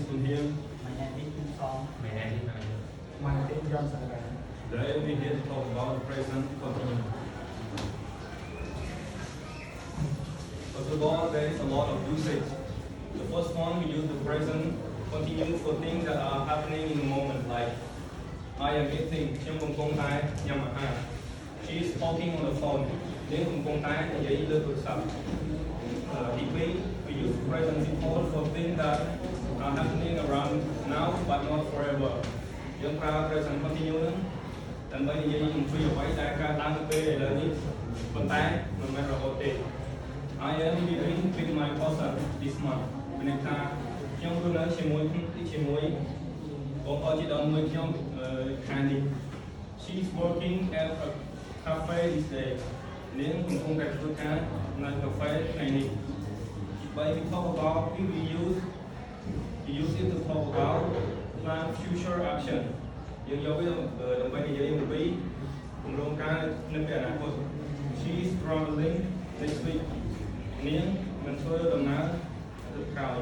from here. My name is Kim Song. My name is My name is John Saran. Today we're here to talk about the present continuous. First of all, there is a lot of usage. The first one, we use the present continuous for things that are happening in the moment, like I am eating,ខ្ញុំកំពុងតែញ៉ាំអាហារ She is talking on the phone. នាងកំពុងតែនិយាយលើទូរស័ព្ទ ទី2 we use present simple for things that are happening around now but not forever. យើងប្រើ present continuous ដើម្បីនិយាយអំពីអ្វីដែលកើតឡើងនៅពេលឥឡូវនេះប៉ុន្តែមិនមែនរហូតទេ I am living with my cousin this month មានន័យថាខ្ញុំរស់នៅជាមួយបងប្អូនជីដូនមួយខ្ញុំខែនេះ She is working at a cafe this day នាងកំពុងតែធ្វើការនៅកាហ្វេថ្ងៃនេះ But we talk about we use it to talk about plan future action យើងយកវាដើម្បីនិយាយអំពីគម្រោងការនៅពេលអនាគត She is traveling next week នាងនឹងធ្វើដំណើរទៅក្រោយ